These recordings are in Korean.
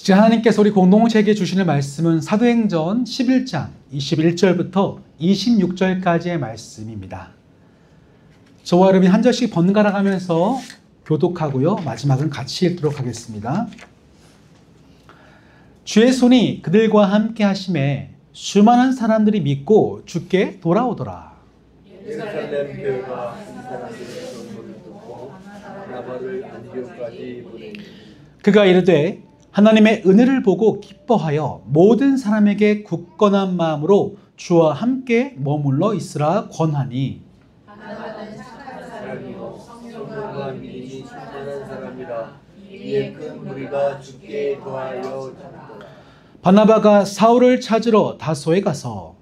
지금 하나님께서 우리 공동체에게 주시는 말씀은 사도행전 11장 21절부터 26절까지의 말씀입니다. 저와 여러분이 한 절씩 번갈아 가면서 교독하고요. 마지막은 같이 읽도록 하겠습니다. 주의 손이 그들과 함께 하심에 수많은 사람들이 믿고 주께 돌아오더라. 예루살렘 교회가 이 사람들의 전도를 듣고 바나바를 안디옥까지 보내니 그가 이르되 하나님의 은혜를 보고 기뻐하여 모든 사람에게 굳건한 마음으로 주와 함께 머물러 있으라 권하니 바나바는 착한 사람이요 성령과 믿음이 충만한 사람이라 이에 큰 무리가 주께 더하여 주더라. 바나바가 사울을 찾으러 다소에 가서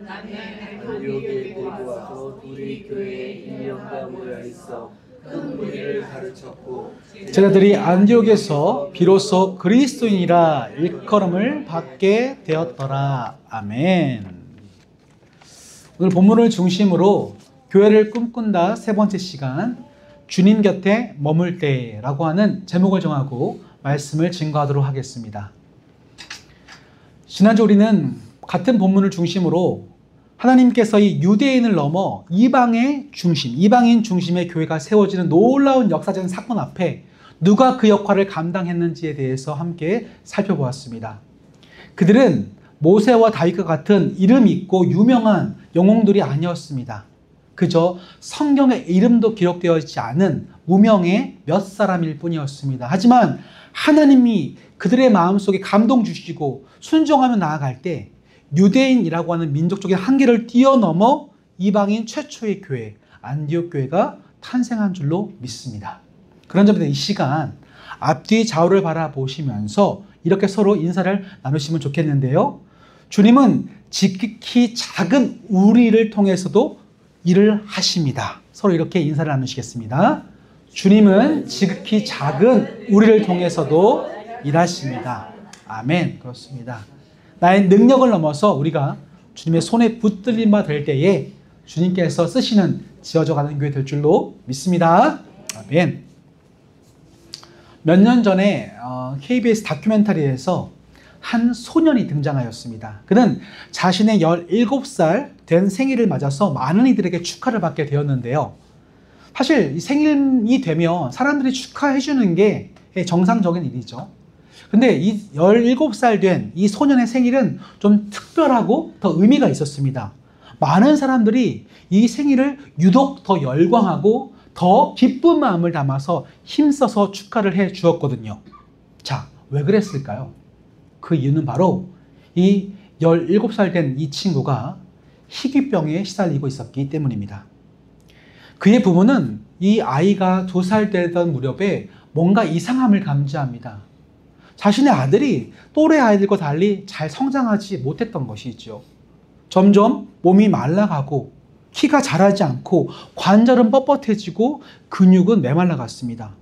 안디옥에 데리고 와서 둘이 교회에 1년간 모여 있어 큰 무리를 가르쳤고 제자들이 안디옥에서 비로소 그리스도인이라 일컬음을 받게 되었더라. 아멘. 오늘 본문을 중심으로 교회를 꿈꾼다 세 번째 시간, 주님 곁에 머물 때라고 하는 제목을 정하고 말씀을 증거하도록 하겠습니다. 지난주 우리는 같은 본문을 중심으로 하나님께서 이 유대인을 넘어 이방인 중심의 교회가 세워지는 놀라운 역사적인 사건 앞에 누가 그 역할을 감당했는지에 대해서 함께 살펴보았습니다. 그들은 모세와 다윗과 같은 이름 있고 유명한 영웅들이 아니었습니다. 그저 성경에 이름도 기록되어 있지 않은 무명의 몇 사람일 뿐이었습니다. 하지만 하나님이 그들의 마음속에 감동 주시고 순종하며 나아갈 때 유대인이라고 하는 민족적인 한계를 뛰어넘어 이방인 최초의 교회, 안디옥 교회가 탄생한 줄로 믿습니다. 그런 점에서 이 시간 앞뒤 좌우를 바라보시면서 이렇게 서로 인사를 나누시면 좋겠는데요. 주님은 지극히 작은 우리를 통해서도 일을 하십니다. 서로 이렇게 인사를 나누시겠습니다. 주님은 지극히 작은 우리를 통해서도 일하십니다. 아멘. 그렇습니다. 나의 능력을 넘어서 우리가 주님의 손에 붙들림 바 될 때에 주님께서 쓰시는 지어져가는 교회 될 줄로 믿습니다. 아멘. 몇 년 전에 KBS 다큐멘터리에서 한 소년이 등장하였습니다. 그는 자신의 17살 된 생일을 맞아서 많은 이들에게 축하를 받게 되었는데요. 사실 생일이 되면 사람들이 축하해 주는 게 정상적인 일이죠. 근데 이 17살 된 이 소년의 생일은 좀 특별하고 더 의미가 있었습니다. 많은 사람들이 이 생일을 유독 더 열광하고 더 기쁜 마음을 담아서 힘써서 축하를 해 주었거든요. 자, 왜 그랬을까요? 그 이유는 바로 이 17살 된 이 친구가 희귀병에 시달리고 있었기 때문입니다. 그의 부모는 이 아이가 2살 되던 무렵에 뭔가 이상함을 감지합니다. 자신의 아들이 또래 아이들과 달리 잘 성장하지 못했던 것이죠. 점점 몸이 말라가고 키가 자라지 않고 관절은 뻣뻣해지고 근육은 메말라갔습니다.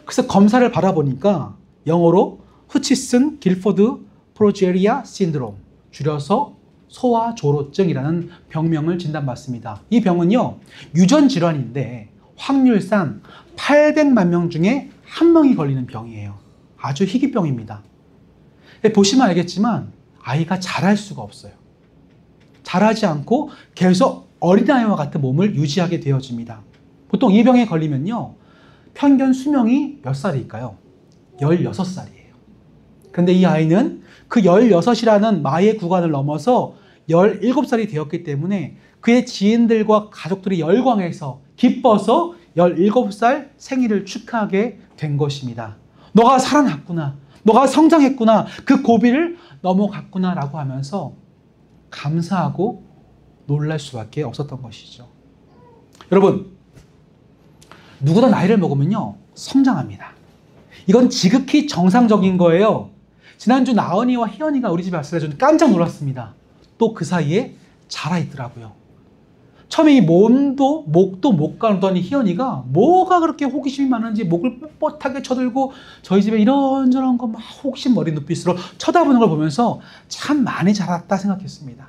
그래서 검사를 받아보니까 영어로 후치슨 길포드 프로제리아 신드롬, 줄여서 소아조로증이라는 병명을 진단받습니다. 이 병은요, 유전 질환인데 확률상 800만 명 중에 1명이 걸리는 병이에요. 아주 희귀병입니다. 보시면 알겠지만 아이가 자랄 수가 없어요. 자라지 않고 계속 어린아이와 같은 몸을 유지하게 되어집니다. 보통 이 병에 걸리면요, 평균 수명이 몇 살일까요? 16살이에요. 그런데 이 아이는 그 16이라는 마의 구간을 넘어서 17살이 되었기 때문에 그의 지인들과 가족들이 열광해서 기뻐서 17살 생일을 축하하게 된 것입니다. 너가 살아났구나, 너가 성장했구나, 그 고비를 넘어갔구나 라고 하면서 감사하고 놀랄 수밖에 없었던 것이죠. 여러분, 누구나 나이를 먹으면요, 성장합니다. 이건 지극히 정상적인 거예요. 지난주 나은이와 희연이가 우리 집에 왔을 때 저는 깜짝 놀랐습니다. 또 그 사이에 자라있더라고요. 처음에 이 목도 못 가르더니 희연이가 뭐가 그렇게 호기심이 많은지 목을 뻣뻣하게 쳐들고 저희 집에 이런저런 거 막 호기심 어린 눈빛으로 쳐다보는 걸 보면서 참 많이 자랐다 생각했습니다.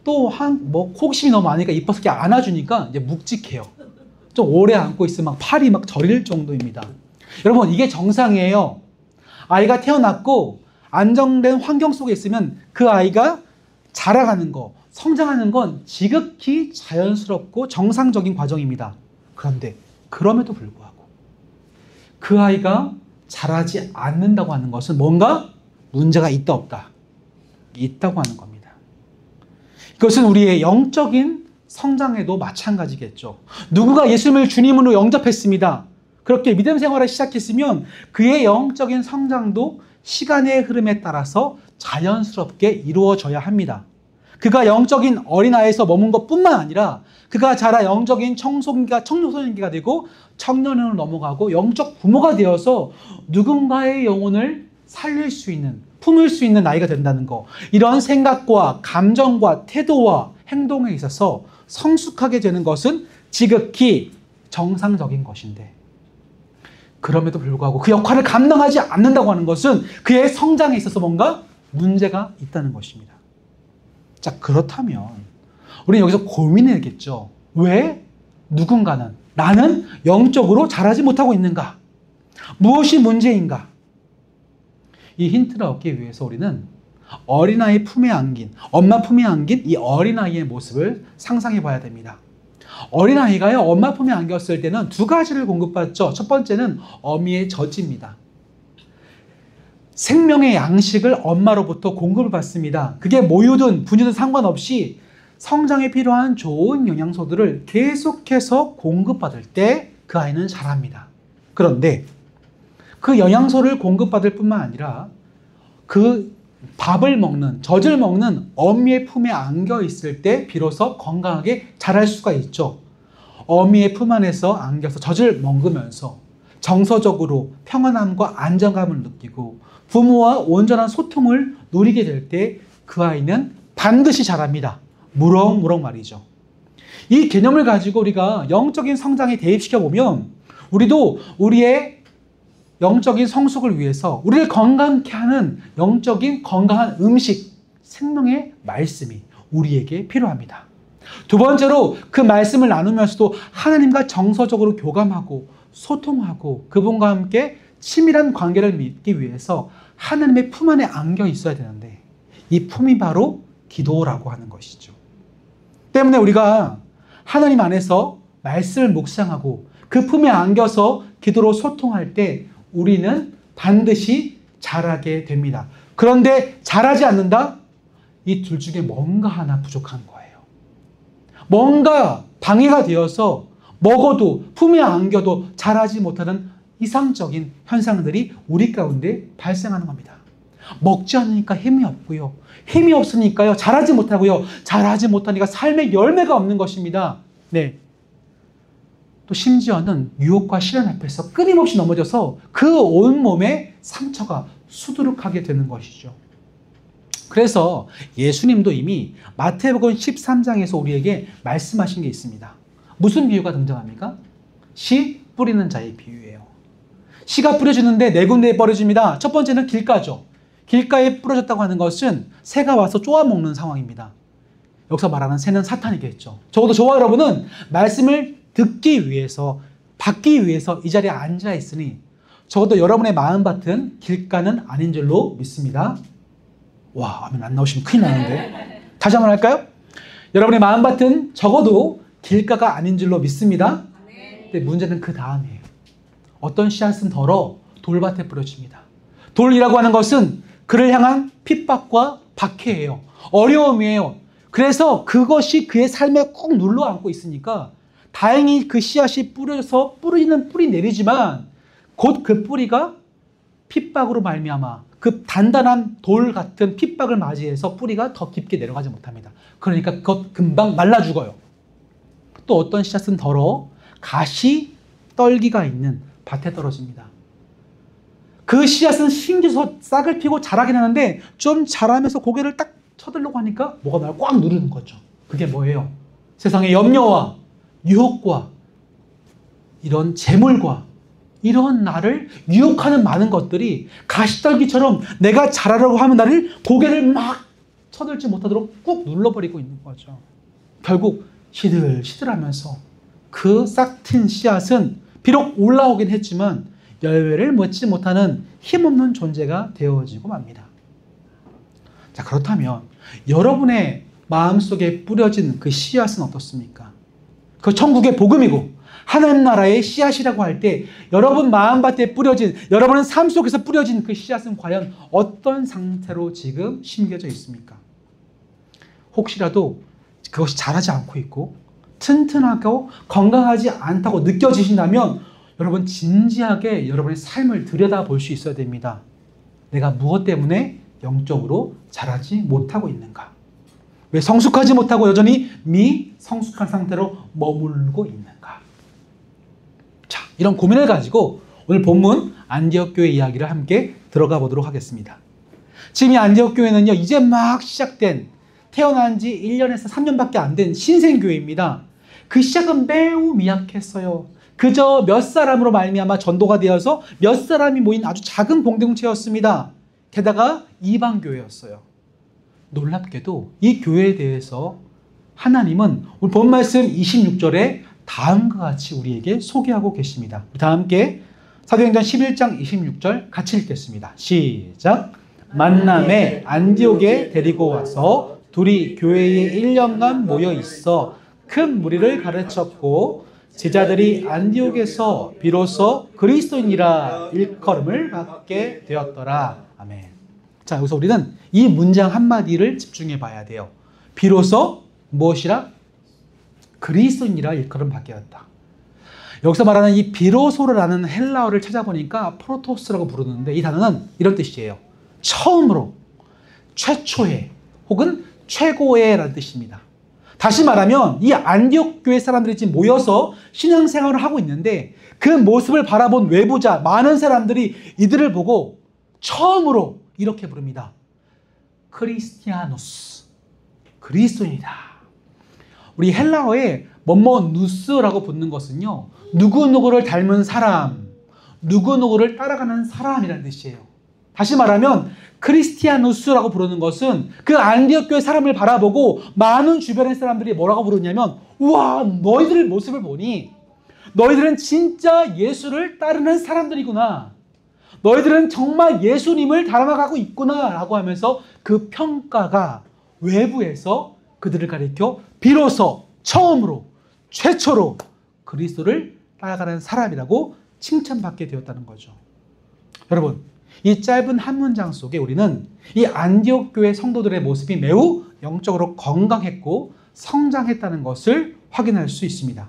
또 호기심이 너무 많으니까 이뻐서 이렇게 안아주니까 이제 묵직해요. 좀 오래 안고 있으면 막 팔이 막 저릴 정도입니다. 여러분, 이게 정상이에요. 아이가 태어났고 안정된 환경 속에 있으면 그 아이가 자라가는 거, 성장하는 건 지극히 자연스럽고 정상적인 과정입니다. 그런데 그럼에도 불구하고 그 아이가 자라지 않는다고 하는 것은 뭔가 문제가 있다 없다? 있다고 하는 겁니다. 이것은 우리의 영적인 성장에도 마찬가지겠죠. 누구가 예수님을 주님으로 영접했습니다. 그렇게 믿음 생활을 시작했으면 그의 영적인 성장도 시간의 흐름에 따라서 자연스럽게 이루어져야 합니다. 그가 영적인 어린아이에서 머문 것뿐만 아니라 그가 자라 영적인 청소년기가 되고 청년으로 넘어가고 영적 부모가 되어서 누군가의 영혼을 살릴 수 있는, 품을 수 있는 나이가 된다는 거. 이런 생각과 감정과 태도와 행동에 있어서 성숙하게 되는 것은 지극히 정상적인 것인데, 그럼에도 불구하고 그 역할을 감당하지 않는다고 하는 것은 그의 성장에 있어서 뭔가 문제가 있다는 것입니다. 자, 그렇다면 우리는 여기서 고민해야겠죠. 왜 누군가는, 나는 영적으로 자라지 못하고 있는가? 무엇이 문제인가? 이 힌트를 얻기 위해서 우리는 어린아이 품에 안긴, 엄마 품에 안긴 이 어린아이의 모습을 상상해 봐야 됩니다. 어린아이가요, 엄마 품에 안겼을 때는 두 가지를 공급받죠. 첫 번째는 어미의 젖입니다. 생명의 양식을 엄마로부터 공급을 받습니다. 그게 모유든 분유든 상관없이 성장에 필요한 좋은 영양소들을 계속해서 공급받을 때 그 아이는 자랍니다. 그런데 그 영양소를 공급받을 뿐만 아니라 그 밥을 먹는, 젖을 먹는 어미의 품에 안겨 있을 때 비로소 건강하게 자랄 수가 있죠. 어미의 품 안에서 안겨서 젖을 먹으면서 정서적으로 평안함과 안정감을 느끼고 부모와 온전한 소통을 누리게 될 때 그 아이는 반드시 자랍니다. 무럭무럭 말이죠. 이 개념을 가지고 우리가 영적인 성장에 대입시켜보면 우리도 우리의 영적인 성숙을 위해서 우리를 건강케 하는 영적인 건강한 음식, 생명의 말씀이 우리에게 필요합니다. 두 번째로 그 말씀을 나누면서도 하나님과 정서적으로 교감하고 소통하고 그분과 함께 친밀한 관계를 맺기 위해서 하나님의 품 안에 안겨 있어야 되는데 이 품이 바로 기도라고 하는 것이죠. 때문에 우리가 하나님 안에서 말씀을 묵상하고 그 품에 안겨서 기도로 소통할 때 우리는 반드시 자라게 됩니다. 그런데 자라지 않는다? 이 둘 중에 뭔가 하나 부족한 거예요. 뭔가 방해가 되어서 먹어도 품에 안겨도 자라지 못하는 이상적인 현상들이 우리 가운데 발생하는 겁니다. 먹지 않으니까 힘이 없고요. 힘이 없으니까요. 자라지 못하고요. 자라지 못하니까 삶의 열매가 없는 것입니다. 네. 또 심지어는 유혹과 시련 앞에서 끊임없이 넘어져서 그 온몸에 상처가 수두룩하게 되는 것이죠. 그래서 예수님도 이미 마태복음 13장에서 우리에게 말씀하신 게 있습니다. 무슨 비유가 등장합니까? 씨 뿌리는 자의 비유예요. 씨가 뿌려지는데 네 군데에 뿌려집니다. 첫 번째는 길가죠. 길가에 뿌려졌다고 하는 것은 새가 와서 쪼아먹는 상황입니다. 여기서 말하는 새는 사탄이겠죠. 적어도 저와 여러분은 말씀을 듣기 위해서, 받기 위해서 이 자리에 앉아 있으니 적어도 여러분의 마음밭은 길가는 아닌 줄로 믿습니다. 와, 아멘 안 나오시면 큰일 나는데. 다시 한번 할까요? 여러분의 마음밭은 적어도 길가가 아닌 줄로 믿습니다. 근데 문제는 그 다음이에요. 어떤 씨앗은 덜어 돌밭에 뿌려집니다. 돌이라고 하는 것은 그를 향한 핍박과 박해예요. 어려움이에요. 그래서 그것이 그의 삶에 꼭 눌러 앉고 있으니까 다행히 그 씨앗이 뿌려서 뿌리는 뿌리 내리지만 곧 그 뿌리가 핍박으로 말미암아 그 단단한 돌 같은 핍박을 맞이해서 뿌리가 더 깊게 내려가지 못합니다. 그러니까 그것 금방 말라 죽어요. 또 어떤 씨앗은 덜어 가시 떨기가 있는 밭에 떨어집니다. 그 씨앗은 심겨서 싹을 피고 자라긴 하는데 좀 자라면서 고개를 딱 쳐들려고 하니까 뭐가 날 꽉 누르는 거죠. 그게 뭐예요? 세상의 염려와 유혹과 이런 재물과 이런 나를 유혹하는 많은 것들이 가시떨기처럼 내가 자라려고 하면 나를 고개를 막 쳐들지 못하도록 꾹 눌러버리고 있는 거죠. 결국 시들시들하면서 그 싹 튼 씨앗은 비록 올라오긴 했지만 열매를 맺지 못하는 힘없는 존재가 되어지고 맙니다. 자, 그렇다면 여러분의 마음속에 뿌려진 그 씨앗은 어떻습니까? 그 천국의 복음이고 하나님 나라의 씨앗이라고 할 때 여러분 마음밭에 뿌려진, 여러분의 삶 속에서 뿌려진 그 씨앗은 과연 어떤 상태로 지금 심겨져 있습니까? 혹시라도 그것이 자라지 않고 있고 튼튼하고 건강하지 않다고 느껴지신다면 여러분 진지하게 여러분의 삶을 들여다볼 수 있어야 됩니다. 내가 무엇 때문에 영적으로 자라지 못하고 있는가? 왜 성숙하지 못하고 여전히 미성숙한 상태로 머물고 있는가? 자, 이런 고민을 가지고 오늘 본문 안디옥 교회 이야기를 함께 들어가 보도록 하겠습니다. 지금 이 안디옥 교회는요, 이제 막 시작된, 태어난 지 1년에서 3년밖에 안 된 신생교회입니다. 그 시작은 매우 미약했어요. 그저 몇 사람으로 말미암아 전도가 되어서 몇 사람이 모인 아주 작은 공동체였습니다. 게다가 이방교회였어요. 놀랍게도 이 교회에 대해서 하나님은 오늘 본 말씀 26절에 다음과 같이 우리에게 소개하고 계십니다. 다 함께 사도행전 11장 26절 같이 읽겠습니다. 시작. 만남에 안디옥에 데리고 와서 둘이 교회에 1년간 모여 있어 큰 무리를 가르쳤고 제자들이 안디옥에서 비로소 그리스도인이라 일컬음을 받게 되었더라. 아멘. 자, 여기서 우리는 이 문장 한마디를 집중해 봐야 돼요. 비로소 무엇이라? 그리스도인이라 일컬음 받게 되었다. 여기서 말하는 이 비로소라는 헬라어를 찾아보니까 프로토스라고 부르는데 이 단어는 이런 뜻이에요. 처음으로, 최초의, 혹은 최고의 라는 뜻입니다. 다시 말하면 이 안디옥 교회 사람들이 지금 모여서 신앙생활을 하고 있는데 그 모습을 바라본 외부자 많은 사람들이 이들을 보고 처음으로 이렇게 부릅니다. 크리스티아누스, 그리스도인이다. 우리 헬라어에 뭐뭐 누스라고 붙는 것은요, 누구누구를 닮은 사람, 누구누구를 따라가는 사람이라는 뜻이에요. 다시 말하면 크리스티아누스라고 부르는 것은 그 안디옥 교회 사람을 바라보고 많은 주변의 사람들이 뭐라고 부르냐면, 우와, 너희들의 모습을 보니 너희들은 진짜 예수를 따르는 사람들이구나. 너희들은 정말 예수님을 닮아가고 있구나 라고 하면서 그 평가가 외부에서 그들을 가리켜 비로소 처음으로 최초로 그리스도를 따라가는 사람이라고 칭찬받게 되었다는 거죠. 여러분, 이 짧은 한 문장 속에 우리는 이 안디옥 교회 성도들의 모습이 매우 영적으로 건강했고 성장했다는 것을 확인할 수 있습니다.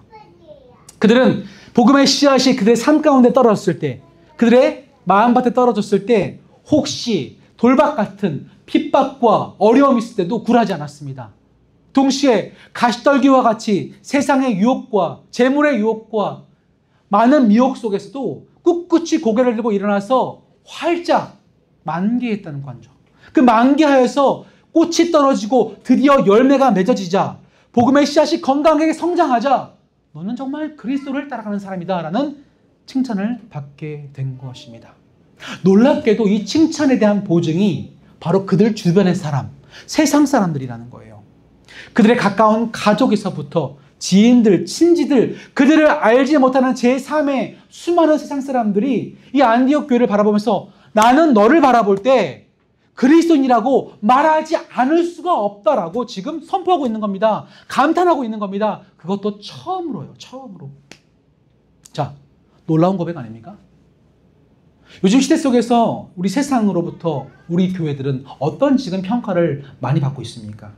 그들은 복음의 씨앗이 그들의 삶 가운데 떨어졌을 때, 그들의 마음밭에 떨어졌을 때 혹시 돌박 같은 핍박과 어려움이 있을 때도 굴하지 않았습니다. 동시에 가시떨기와 같이 세상의 유혹과 재물의 유혹과 많은 미혹 속에서도 꿋꿋이 고개를 들고 일어나서 활짝 만개했다는 관점. 그 만개하여서 꽃이 떨어지고 드디어 열매가 맺어지자 복음의 씨앗이 건강하게 성장하자 너는 정말 그리스도를 따라가는 사람이다 라는 칭찬을 받게 된 것입니다. 놀랍게도 이 칭찬에 대한 보증이 바로 그들 주변의 사람, 세상 사람들이라는 거예요. 그들의 가까운 가족에서부터 지인들, 친지들, 그들을 알지 못하는 제3의 수많은 세상 사람들이 이 안디옥 교회를 바라보면서 나는 너를 바라볼 때 그리스도인이라고 말하지 않을 수가 없다라고 지금 선포하고 있는 겁니다. 감탄하고 있는 겁니다. 그것도 처음으로요. 처음으로. 자, 놀라운 고백 아닙니까? 요즘 시대 속에서 우리 세상으로부터 우리 교회들은 어떤 지금 평가를 많이 받고 있습니까?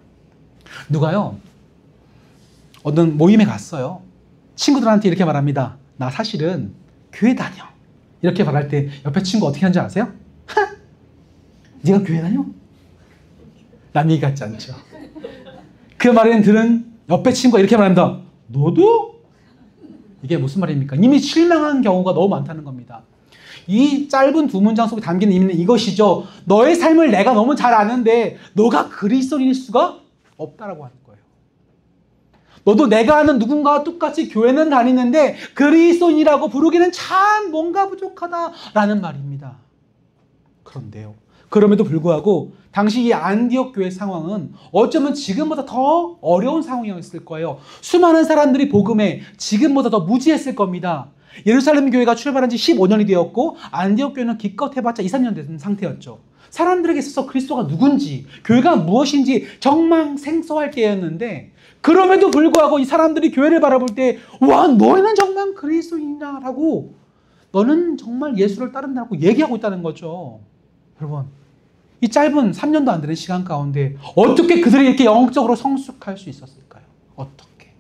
누가요, 어떤 모임에 갔어요. 친구들한테 이렇게 말합니다. 나 사실은 교회 다녀. 이렇게 말할 때 옆에 친구 어떻게 하는지 아세요? 하! 네가 교회 다녀? 남 얘기 같지 않죠? 그 말을 들은 옆에 친구가 이렇게 말합니다. 너도? 이게 무슨 말입니까? 이미 실망한 경우가 너무 많다는 겁니다. 이 짧은 두 문장 속에 담긴 의미는 이것이죠. 너의 삶을 내가 너무 잘 아는데 너가 그리스도인일 수가 없다라고 하는 거예요. 너도 내가 아는 누군가와 똑같이 교회는 다니는데 그리스도인이라고 부르기는 참 뭔가 부족하다라는 말입니다. 그런데요, 그럼에도 불구하고 당시 이 안디옥 교회 상황은 어쩌면 지금보다 더 어려운 상황이었을 거예요. 수많은 사람들이 복음에 지금보다 더 무지했을 겁니다. 예루살렘 교회가 출발한 지 15년이 되었고 안디옥 교회는 기껏 해봤자 2, 3년 된 상태였죠. 사람들에게 있어서 그리스도가 누군지, 교회가 무엇인지 정말 생소할 때였는데, 그럼에도 불구하고 이 사람들이 교회를 바라볼 때, 와, 너희는 정말 그리스도인이냐라고, 너는 정말 예수를 따른다고 얘기하고 있다는 거죠. 여러분, 이 짧은 3년도 안 되는 시간 가운데 어떻게 그들이 이렇게 영적으로 성숙할 수 있었을까요? 어떻게?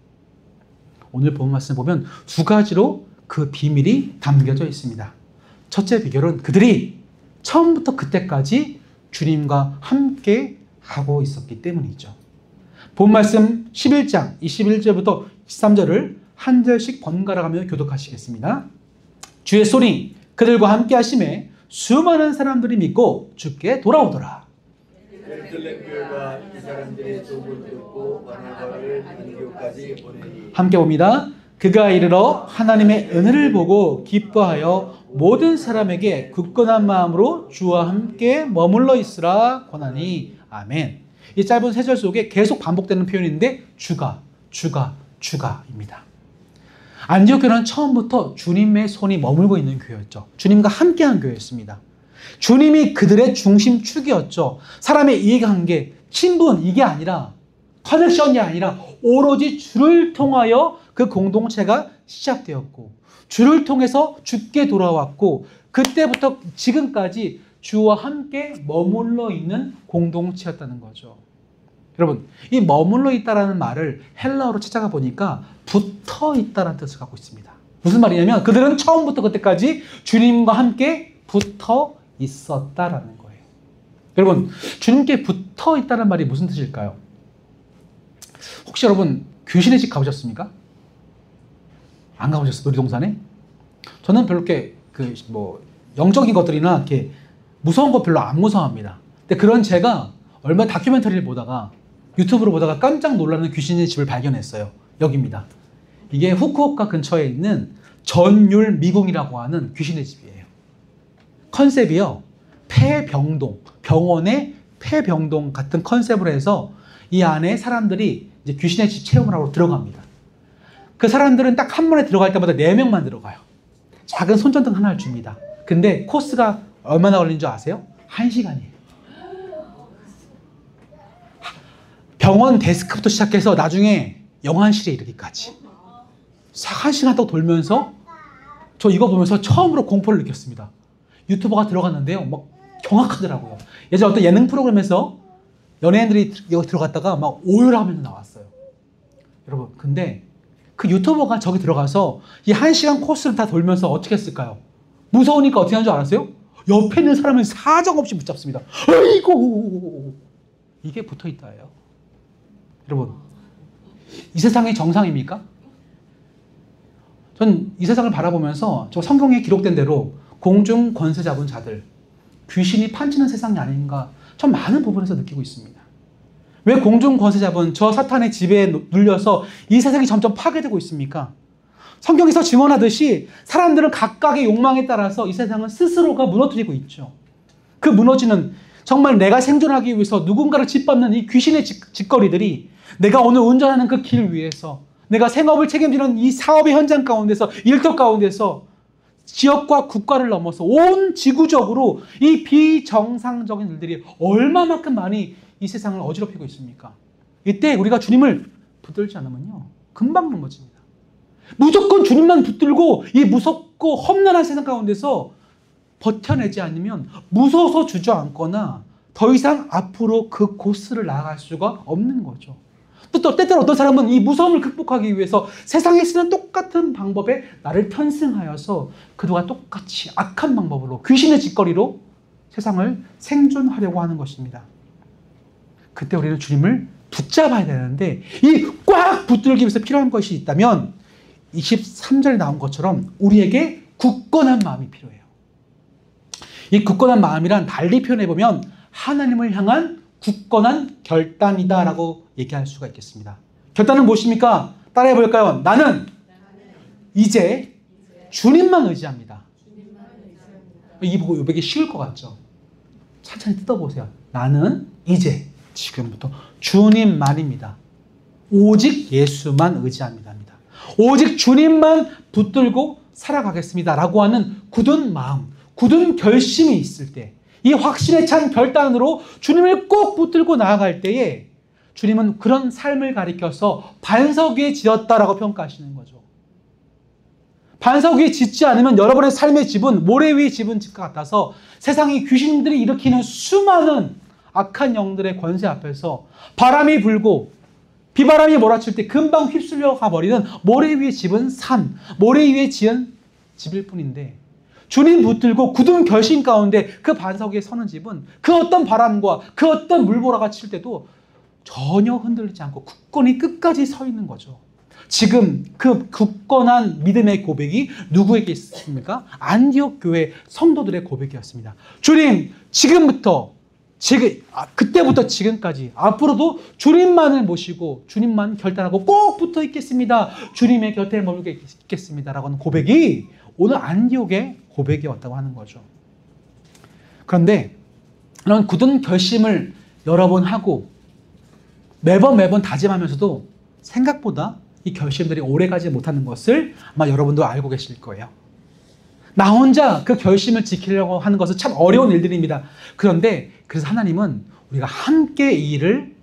오늘 본 말씀 보면 두 가지로 그 비밀이 담겨져 있습니다. 첫째 비결은 그들이 처음부터 그때까지 주님과 함께 하고 있었기 때문이죠. 본 말씀 11장 21절부터 13절을 한 절씩 번갈아 가며 교독하시겠습니다. 주의 손이 그들과 함께 하심에 수많은 사람들이 믿고 주께 돌아오더라. 베들레헴 교회가 이 사람들의 소문을 듣고 바나바를 안디옥까지 보내니. 함께 봅니다. 그가 이르러 하나님의 은혜를 보고 기뻐하여 모든 사람에게 굳건한 마음으로 주와 함께 머물러 있으라 권하니. 아멘. 이 짧은 세 절 속에 계속 반복되는 표현인데 주가입니다. 안디옥 교회는 처음부터 주님의 손이 머물고 있는 교회였죠. 주님과 함께한 교회였습니다. 주님이 그들의 중심축이었죠. 사람의 이해관계, 친분 이게 아니라, 커넥션이 아니라 오로지 주를 통하여 그 공동체가 시작되었고, 주를 통해서 주께 돌아왔고, 그때부터 지금까지 주와 함께 머물러 있는 공동체였다는 거죠. 여러분, 이 머물러 있다라는 말을 헬라어로 찾아가 보니까 붙어 있다라는 뜻을 갖고 있습니다. 무슨 말이냐면 그들은 처음부터 그때까지 주님과 함께 붙어 있었다라는 거예요. 여러분, 주님께 붙어 있다는 말이 무슨 뜻일까요? 혹시 여러분 귀신의 집 가보셨습니까? 안 가보셨어요? 놀이동산에? 저는 별로 이렇게 영적인 것들이나 이렇게 무서운 거 별로 안 무서워합니다. 근데 그런 제가 얼마 다큐멘터리를 보다가 유튜브로 보다가 깜짝 놀라는 귀신의 집을 발견했어요. 여기입니다. 이게 후쿠오카 근처에 있는 전율 미궁이라고 하는 귀신의 집이에요. 컨셉이요, 폐병동, 병원의 폐병동 같은 컨셉으로 해서 이 안에 사람들이 이제 귀신의 집 체험을 하러 들어갑니다. 그 사람들은 딱 한 번에 들어갈 때마다 4명만 들어가요. 작은 손전등 하나를 줍니다. 근데 코스가 얼마나 걸리는 줄 아세요? 1시간이에요. 병원 데스크부터 시작해서 나중에 영안실에 이르기까지 1시간 딱 돌면서, 저 이거 보면서 처음으로 공포를 느꼈습니다. 유튜버가 들어갔는데요, 막 경악하더라고요. 예전에 어떤 예능 프로그램에서 연예인들이 여기 들어갔다가 막 오열하면서 나왔어요. 여러분, 근데 그 유튜버가 저기 들어가서 이 1시간 코스를 다 돌면서 어떻게 했을까요? 무서우니까 어떻게 하는 줄 알았어요? 옆에 있는 사람은 사정없이 붙잡습니다. 아이고, 이게 붙어있다예요. 여러분, 이 세상이 정상입니까? 전 이 세상을 바라보면서 저 성경에 기록된 대로 공중 권세 잡은 자들, 귀신이 판치는 세상이 아닌가, 전 많은 부분에서 느끼고 있습니다. 왜 공중 권세 잡은 저 사탄의 지배에 눌려서 이 세상이 점점 파괴되고 있습니까? 성경에서 증언하듯이 사람들은 각각의 욕망에 따라서 이 세상은 스스로가 무너뜨리고 있죠. 그 무너지는, 정말 내가 생존하기 위해서 누군가를 짓밟는 이 귀신의 짓거리들이 내가 오늘 운전하는 그 길 위에서, 내가 생업을 책임지는 이 사업의 현장 가운데서, 일터 가운데서 지역과 국가를 넘어서 온 지구적으로 이 비정상적인 일들이 얼마만큼 많이 이 세상을 어지럽히고 있습니까? 이때 우리가 주님을 붙들지 않으면요, 금방 넘어집니다. 무조건 주님만 붙들고 이 무섭고 험난한 세상 가운데서 버텨내지 않으면 무서워서 주저앉거나 더 이상 앞으로 그 코스를 나아갈 수가 없는 거죠. 또 때때로 어떤 사람은 이 무서움을 극복하기 위해서 세상에 쓰는 똑같은 방법에 나를 편승하여서 그들과 똑같이 악한 방법으로, 귀신의 짓거리로 세상을 생존하려고 하는 것입니다. 그때 우리는 주님을 붙잡아야 되는데, 이 꽉 붙들기 위해서 필요한 것이 있다면 23절에 나온 것처럼 우리에게 굳건한 마음이 필요해요. 이 굳건한 마음이란 달리 표현해보면 하나님을 향한 굳건한 결단이다라고 얘기할 수가 있겠습니다. 결단은 무엇입니까? 따라해볼까요? 나는 이제 주님만 의지합니다. 이 보기 쉬울 것 같죠? 천천히 뜯어보세요. 나는 이제 지금부터 주님만입니다. 오직 예수만 의지합니다. 오직 주님만 붙들고 살아가겠습니다 라고 하는 굳은 마음, 굳은 결심이 있을 때, 이 확신에 찬 결단으로 주님을 꼭 붙들고 나아갈 때에 주님은 그런 삶을 가리켜서 반석 위에 지었다라고 평가하시는 거죠. 반석 위에 짓지 않으면 여러분의 삶의 집은 모래 위에 집은 집과 같아서 세상의 귀신들이 일으키는 수많은 악한 영들의 권세 앞에서 바람이 불고 비바람이 몰아칠 때 금방 휩쓸려 가버리는 모래 위에 집은 산, 모래 위에 지은 집일 뿐인데, 주님 붙들고 굳은 결심 가운데 그 반석 위에 서는 집은 그 어떤 바람과 그 어떤 물보라가 칠 때도 전혀 흔들리지 않고 굳건히 끝까지 서 있는 거죠. 지금 그 굳건한 믿음의 고백이 누구에게 있습니까? 안디옥 교회 성도들의 고백이었습니다. 주님, 그때부터 지금까지 앞으로도 주님만을 모시고 주님만 결단하고 꼭 붙어 있겠습니다. 주님의 곁에 머물게 있겠습니다. 라고 하는 고백이 오늘 안디옥의 고백이었다고 하는 거죠. 그런데 이런 굳은 결심을 여러 번 하고 매번 다짐하면서도 생각보다 이 결심들이 오래가지 못하는 것을 아마 여러분도 알고 계실 거예요. 나 혼자 그 결심을 지키려고 하는 것은 참 어려운 일들입니다. 그런데 그래서 하나님은 우리가 함께 이 일을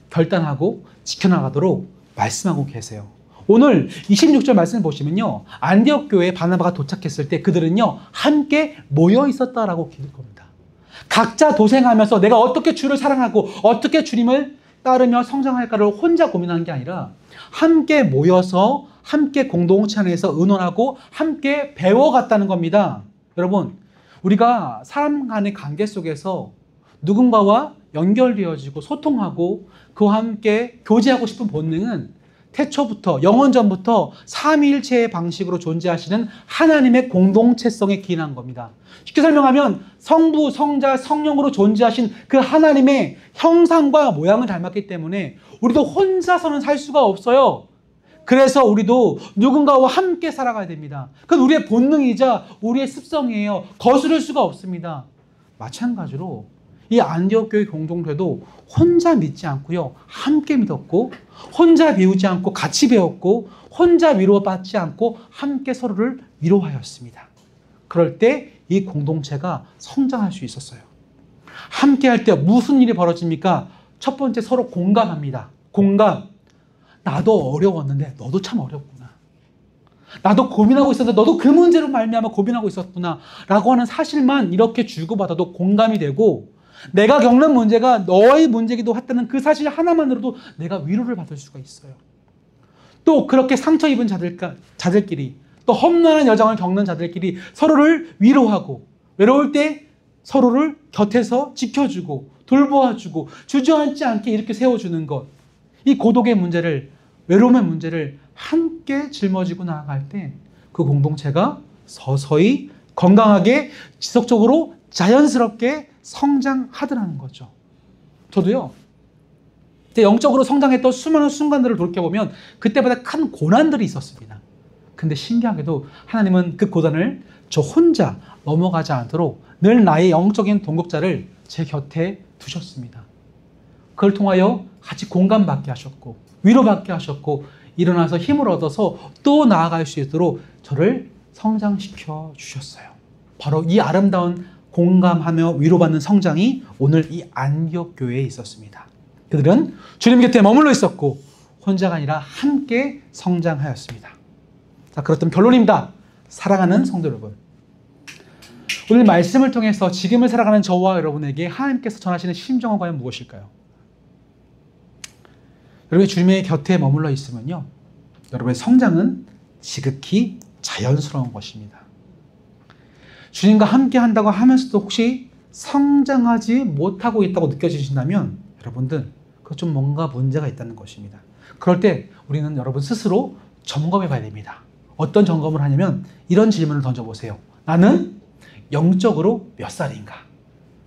결단하고 지켜나가도록 말씀하고 계세요. 오늘 26절 말씀을 보시면요, 안디옥 교회에 바나바가 도착했을 때 그들은요 함께 모여 있었다라고 기록할 겁니다. 각자 도생하면서 내가 어떻게 주를 사랑하고 어떻게 주님을 따르며 성장할까를 혼자 고민하는 게 아니라 함께 모여서 함께 공동체 안에서 의논하고 함께 배워갔다는 겁니다. 여러분, 우리가 사람 간의 관계 속에서 누군가와 연결되어지고 소통하고 그와 함께 교제하고 싶은 본능은 태초부터 영원전부터 삼위일체의 방식으로 존재하시는 하나님의 공동체성에 기인한 겁니다. 쉽게 설명하면 성부, 성자, 성령으로 존재하신 그 하나님의 형상과 모양을 닮았기 때문에 우리도 혼자서는 살 수가 없어요. 그래서 우리도 누군가와 함께 살아가야 됩니다. 그건 우리의 본능이자 우리의 습성이에요. 거스를 수가 없습니다. 마찬가지로 이 안디옥 교회 공동체도 혼자 믿지 않고요, 함께 믿었고, 혼자 배우지 않고 같이 배웠고, 혼자 위로받지 않고 함께 서로를 위로하였습니다. 그럴 때 이 공동체가 성장할 수 있었어요. 함께 할 때 무슨 일이 벌어집니까? 첫 번째, 서로 공감합니다. 공감. 나도 어려웠는데 너도 참 어렵구나. 나도 고민하고 있었는데 너도 그 문제로 말미암아 고민하고 있었구나 라고 하는 사실만 이렇게 주고받아도 공감이 되고, 내가 겪는 문제가 너의 문제이기도 했다는 그 사실 하나만으로도 내가 위로를 받을 수가 있어요. 또 그렇게 상처 입은 자들끼리, 또 험난한 여정을 겪는 자들끼리 서로를 위로하고, 외로울 때 서로를 곁에서 지켜주고 돌보아주고 주저앉지 않게 이렇게 세워주는 것, 이 고독의 문제를, 외로움의 문제를 함께 짊어지고 나아갈 때 그 공동체가 서서히 건강하게 지속적으로 자연스럽게 성장하더라는 거죠. 저도요, 영적으로 성장했던 수많은 순간들을 돌이켜보면 그때마다 큰 고난들이 있었습니다. 근데 신기하게도 하나님은 그 고난을 저 혼자 넘어가지 않도록 늘 나의 영적인 동역자를 제 곁에 두셨습니다. 그걸 통하여 같이 공감받게 하셨고 위로받게 하셨고 일어나서 힘을 얻어서 또 나아갈 수 있도록 저를 성장시켜 주셨어요. 바로 이 아름다운 공감하며 위로받는 성장이 오늘 이 안디옥 교회에 있었습니다. 그들은 주님 곁에 머물러 있었고 혼자가 아니라 함께 성장하였습니다. 자, 그렇다면 결론입니다. 사랑하는 성도 여러분, 오늘 말씀을 통해서 지금을 살아가는 저와 여러분에게 하나님께서 전하시는 심정은 과연 무엇일까요? 여러분이 주님의 곁에 머물러 있으면요, 여러분의 성장은 지극히 자연스러운 것입니다. 주님과 함께 한다고 하면서도 혹시 성장하지 못하고 있다고 느껴지신다면 여러분들 그것 좀 뭔가 문제가 있다는 것입니다. 그럴 때 우리는 여러분 스스로 점검해 봐야 됩니다. 어떤 점검을 하냐면 이런 질문을 던져보세요. 나는 영적으로 몇 살인가?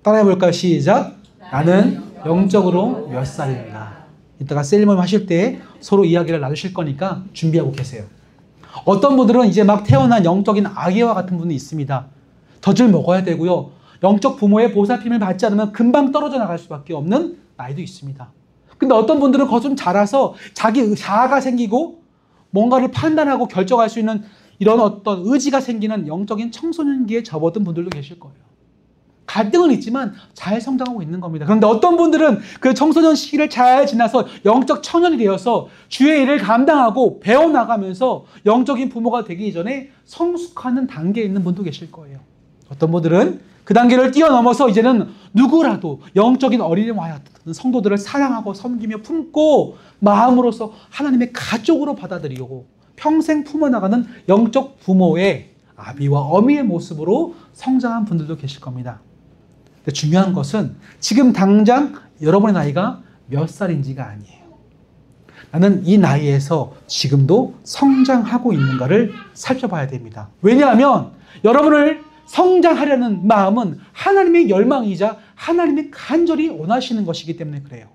따라해 볼까요? 시작. 나는 영적으로 몇 살인가? 이따가 셀리모임 하실 때 서로 이야기를 나누실 거니까 준비하고 계세요. 어떤 분들은 이제 막 태어난 영적인 아기와 같은 분이 있습니다. 젖을 먹어야 되고요, 영적 부모의 보살핌을 받지 않으면 금방 떨어져 나갈 수밖에 없는 나이도 있습니다. 근데 어떤 분들은 거좀 자라서 자기 자아가 생기고 뭔가를 판단하고 결정할 수 있는 이런 어떤 의지가 생기는 영적인 청소년기에 접어든 분들도 계실 거예요. 갈등은 있지만 잘 성장하고 있는 겁니다. 그런데 어떤 분들은 그 청소년 시기를 잘 지나서 영적 청년이 되어서 주의 일을 감당하고 배워나가면서 영적인 부모가 되기 이전에 성숙하는 단계에 있는 분도 계실 거예요. 어떤 분들은 그 단계를 뛰어넘어서 이제는 누구라도 영적인 어린이와 같은 성도들을 사랑하고 섬기며 품고 마음으로서 하나님의 가족으로 받아들이고 평생 품어나가는 영적 부모의 아비와 어미의 모습으로 성장한 분들도 계실 겁니다. 근데 중요한 것은 지금 당장 여러분의 나이가 몇 살인지가 아니에요. 나는 이 나이에서 지금도 성장하고 있는가를 살펴봐야 됩니다. 왜냐하면 여러분을 성장하려는 마음은 하나님의 열망이자 하나님의 간절히 원하시는 것이기 때문에 그래요.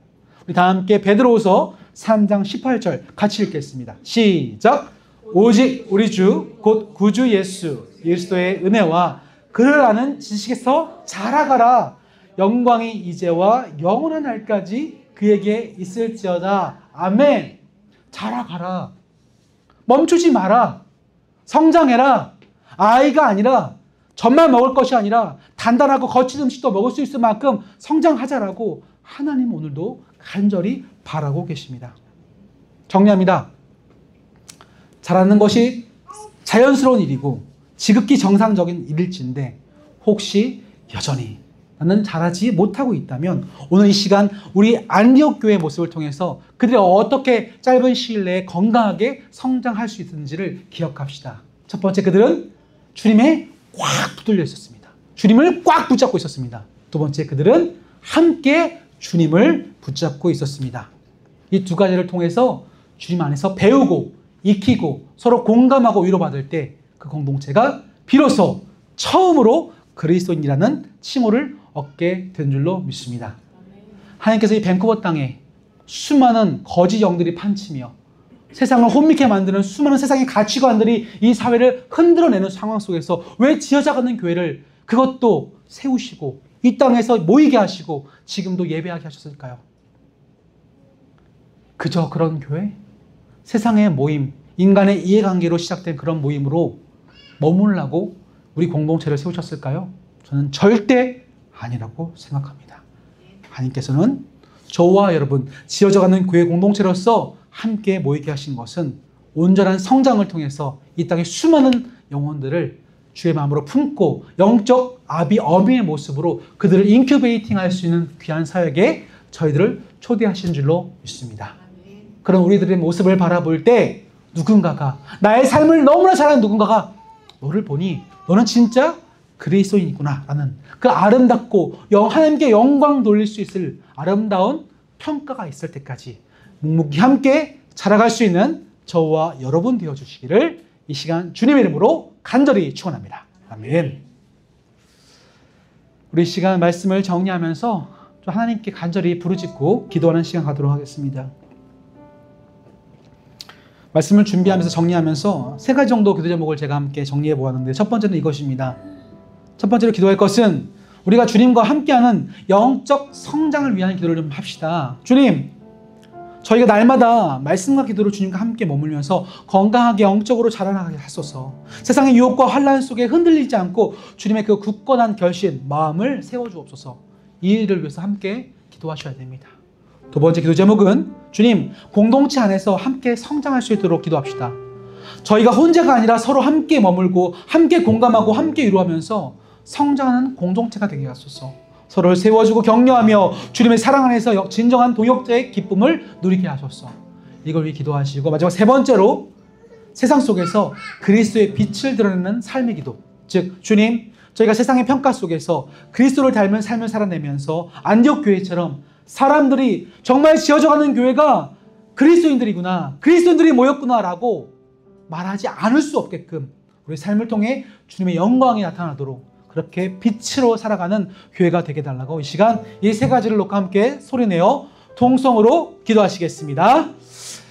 우리 다 함께 베드로후서 3장 18절 같이 읽겠습니다. 시작! 오직 우리 주 곧 구주 예수 그리스도의 은혜와 그를 아는 지식에서 자라가라. 영광이 이제와 영원한 날까지 그에게 있을지어다. 아멘. 자라가라. 멈추지 마라. 성장해라. 아이가 아니라 젖만 먹을 것이 아니라 단단하고 거친 음식도 먹을 수 있을 만큼 성장하자라고 하나님 오늘도 간절히 바라고 계십니다. 정리합니다. 자라는 것이 자연스러운 일이고 지극히 정상적인 일일진데 혹시 여전히 나는 자라지 못하고 있다면 오늘 이 시간 우리 안디옥 교회의 모습을 통해서 그들이 어떻게 짧은 시일 내에 건강하게 성장할 수 있는지를 기억합시다. 첫 번째, 그들은 주님에 꽉 붙들려 있었습니다. 주님을 꽉 붙잡고 있었습니다. 두 번째, 그들은 함께 주님을 붙잡고 있었습니다. 이 두 가지를 통해서 주님 안에서 배우고 익히고 서로 공감하고 위로받을 때 그 공동체가 비로소 처음으로 그리스도인이라는 칭호를 얻게 된 줄로 믿습니다. 하나님께서 이 밴쿠버 땅에 수많은 거짓 영들이 판치며 세상을 혼미케 만드는 수많은 세상의 가치관들이 이 사회를 흔들어내는 상황 속에서 왜 지어져가는 교회를 그것도 세우시고 이 땅에서 모이게 하시고 지금도 예배하게 하셨을까요? 그저 그런 교회? 세상의 모임, 인간의 이해관계로 시작된 그런 모임으로 머물라고 우리 공동체를 세우셨을까요? 저는 절대 아니라고 생각합니다. 하나님께서는 저와 여러분 지어져가는 교회 공동체로서 함께 모이게 하신 것은 온전한 성장을 통해서 이 땅의 수많은 영혼들을 주의 마음으로 품고 영적 아비 어미의 모습으로 그들을 인큐베이팅 할 수 있는 귀한 사역에 저희들을 초대하신 줄로 믿습니다. 그런 우리들의 모습을 바라볼 때 누군가가 나의 삶을 너무나 잘하는 누군가가 너를 보니 너는 진짜 그리스도인이구나 라는 그 아름답고 하나님께 영광 돌릴 수 있을 아름다운 평가가 있을 때까지 묵묵히 함께 자라갈 수 있는 저와 여러분 되어주시기를 이 시간 주님의 이름으로 간절히 축원합니다. 아멘. 우리 시간 말씀을 정리하면서 하나님께 간절히 부르짖고 기도하는 시간 가도록 하겠습니다. 말씀을 준비하면서 정리하면서 세 가지 정도 기도 제목을 제가 함께 정리해 보았는데 첫 번째는 이것입니다. 첫 번째로 기도할 것은 우리가 주님과 함께하는 영적 성장을 위한 기도를 좀 합시다. 주님, 저희가 날마다 말씀과 기도로 주님과 함께 머물면서 건강하게 영적으로 자라나게 하소서. 세상의 유혹과 환난 속에 흔들리지 않고 주님의 그 굳건한 결심, 마음을 세워주옵소서. 이 일을 위해서 함께 기도하셔야 됩니다. 두 번째 기도 제목은 주님, 공동체 안에서 함께 성장할 수 있도록 기도합시다. 저희가 혼자가 아니라 서로 함께 머물고 함께 공감하고 함께 위로하면서 성장하는 공동체가 되게 하소서. 서로를 세워주고 격려하며 주님의 사랑 안에서 진정한 동역자의 기쁨을 누리게 하소서. 이걸 위해 기도하시고 마지막 세 번째로 세상 속에서 그리스도의 빛을 드러내는 삶의 기도. 즉 주님, 저희가 세상의 평가 속에서 그리스도를 닮은 삶을 살아내면서 안디옥 교회처럼 사람들이 정말 지어져가는 교회가 그리스도인들이구나, 그리스도인들이 모였구나라고 말하지 않을 수 없게끔 우리 삶을 통해 주님의 영광이 나타나도록 그렇게 빛으로 살아가는 교회가 되게 달라고 이 시간 이 세 가지를 놓고 함께 소리내어 통성으로 기도하시겠습니다.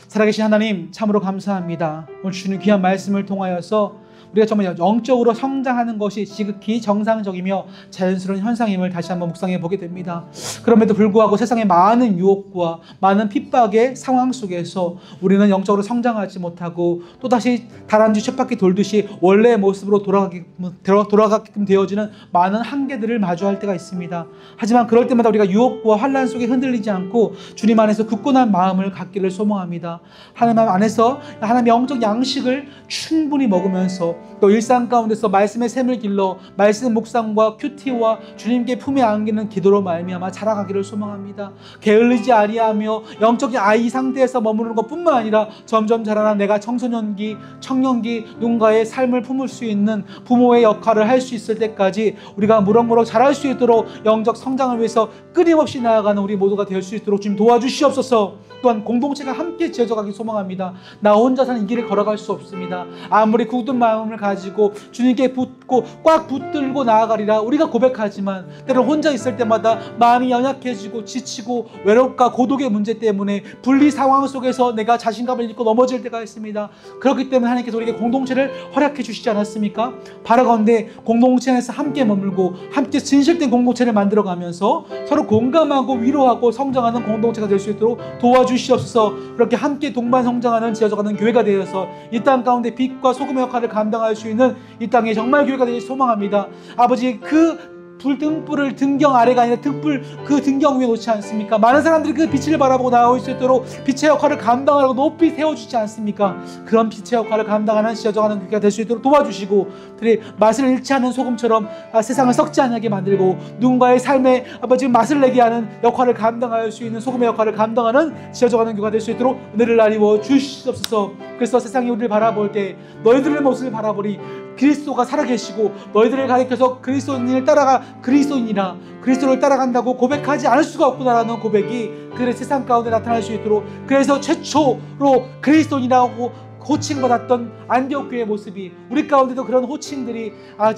살아계신 하나님, 참으로 감사합니다. 오늘 주님 귀한 말씀을 통하여서 우리가 정말 영적으로 성장하는 것이 지극히 정상적이며 자연스러운 현상임을 다시 한번 묵상해 보게 됩니다. 그럼에도 불구하고 세상의 많은 유혹과 많은 핍박의 상황 속에서 우리는 영적으로 성장하지 못하고 또다시 다람쥐 쳇바퀴 돌듯이 원래의 모습으로 돌아가게끔 되어지는 많은 한계들을 마주할 때가 있습니다. 하지만 그럴 때마다 우리가 유혹과 환난 속에 흔들리지 않고 주님 안에서 굳건한 마음을 갖기를 소망합니다. 하나님 안에서 하나님의 영적 양식을 충분히 먹으면서 또 일상 가운데서 말씀의 샘을 길러 말씀 묵상과 큐티와 주님께 품에 안기는 기도로 말미암아 자라가기를 소망합니다. 게을르지 아니하며 영적인 아이 상태에서 머무르는 것뿐만 아니라 점점 자라나 내가 청소년기, 청년기 누군가의 삶을 품을 수 있는 부모의 역할을 할 수 있을 때까지 우리가 무럭무럭 자랄 수 있도록 영적 성장을 위해서 끊임없이 나아가는 우리 모두가 될 수 있도록 주님 도와주시옵소서. 또한 공동체가 함께 지어져가기 소망합니다. 나 혼자서는 이 길을 걸어갈 수 없습니다. 아무리 굳은 마음을 가지고 주님께 붙고 꽉 붙들고 나아가리라 우리가 고백하지만 때로 혼자 있을 때마다 마음이 연약해지고 지치고 외롭과 고독의 문제 때문에 분리 상황 속에서 내가 자신감을 잃고 넘어질 때가 있습니다. 그렇기 때문에 하나님께서 우리에게 공동체를 허락해 주시지 않았습니까? 바라건대 공동체 안에서 함께 머물고 함께 진실된 공동체를 만들어가면서 서로 공감하고 위로하고 성장하는 공동체가 될 수 있도록 도와주시옵소서. 그렇게 함께 동반 성장하는 지어져가는 교회가 되어서 이 땅 가운데 빛과 소금의 역할을 감당할 수 있는 이 땅에 정말 교회가 되길 소망합니다. 아버지 그 등불을 등경 아래가 아니라 등불 그 등경 위에 놓지 않습니까? 많은 사람들이 그 빛을 바라보고 나올 수 있도록 빛의 역할을 감당하라고 높이 세워주지 않습니까? 그런 빛의 역할을 감당하는 지어져가는 교회가 될 수 있도록 도와주시고 그래 맛을 잃지 않은 소금처럼 세상을 썩지 않게 만들고 누군가의 삶에 아버지 맛을 내게 하는 역할을 감당할 수 있는 소금의 역할을 감당하는 지어져가는 교회가 될 수 있도록 은혜를 나리워 주시옵소서. 그래서 세상이 우리를 바라볼 때 너희들의 모습을 바라보리 그리스도가 살아계시고 너희들을 가리켜서 그리스도인을 따라가 그리스도인이라 그리스도를 따라간다고 고백하지 않을 수가 없구나라는 고백이 그들의 세상 가운데 나타날 수 있도록 그래서 최초로 그리스도인이라고 호칭받았던 안디옥 교회의 모습이 우리 가운데도 그런 호칭들이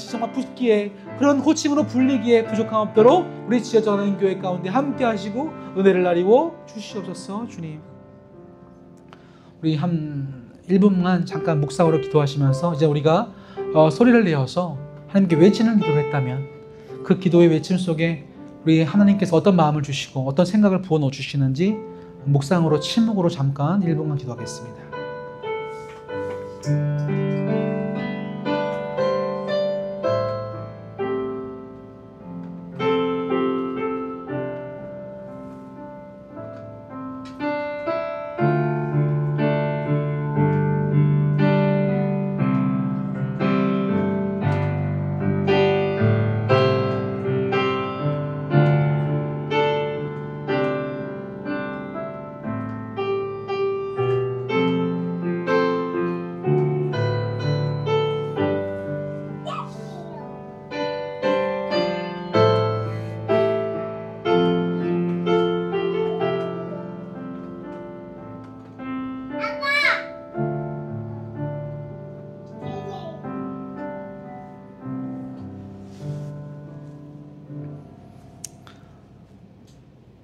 정말 붙기에 그런 호칭으로 불리기에 부족함 없도록 우리 지어져가는 교회 가운데 함께 하시고 은혜를 나리워 주시옵소서. 주님 우리 한 1분만 잠깐 묵상으로 기도하시면서 이제 우리가 소리를 내어서 하나님께 외치는 기도를 했다면 그 기도의 외침 속에 우리 하나님께서 어떤 마음을 주시고 어떤 생각을 부어넣어 주시는지 묵상으로 침묵으로 잠깐 1분간 기도하겠습니다.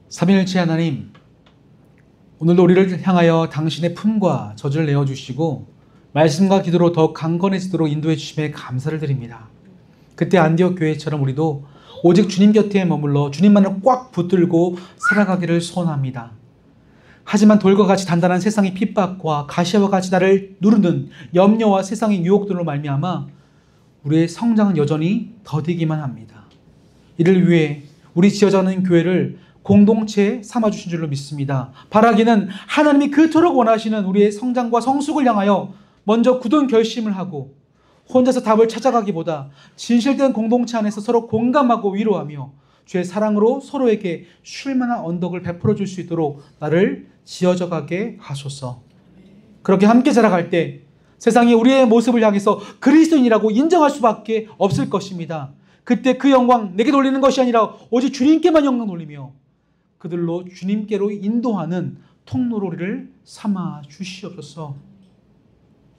삼위일체 하나님, 오늘도 우리를 향하여 당신의 품과 젖을 내어주시고 말씀과 기도로 더욱 강건해지도록 인도해 주심에 감사를 드립니다. 그때 안디옥 교회처럼 우리도 오직 주님 곁에 머물러 주님만을 꽉 붙들고 살아가기를 소원합니다. 하지만 돌과 같이 단단한 세상의 핍박과 가시와 같이 나를 누르는 염려와 세상의 유혹들로 말미암아 우리의 성장은 여전히 더디기만 합니다. 이를 위해 우리 지어져가는 교회를 공동체에 삼아주신 줄로 믿습니다. 바라기는 하나님이 그토록 원하시는 우리의 성장과 성숙을 향하여 먼저 굳은 결심을 하고 혼자서 답을 찾아가기보다 진실된 공동체 안에서 서로 공감하고 위로하며 주의 사랑으로 서로에게 쉴만한 언덕을 베풀어 줄 수 있도록 나를 지어져 가게 하소서. 그렇게 함께 자라갈 때 세상이 우리의 모습을 향해서 그리스도인이라고 인정할 수밖에 없을 것입니다. 그때 그 영광 내게 돌리는 것이 아니라 오직 주님께만 영광 돌리며 그들로 주님께로 인도하는 통로로 우리를 삼아 주시옵소서.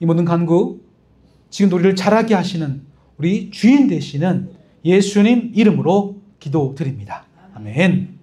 이 모든 간구 지금도 우리를 자라게 하시는 우리 주인 되시는 예수님 이름으로 기도드립니다. 아멘.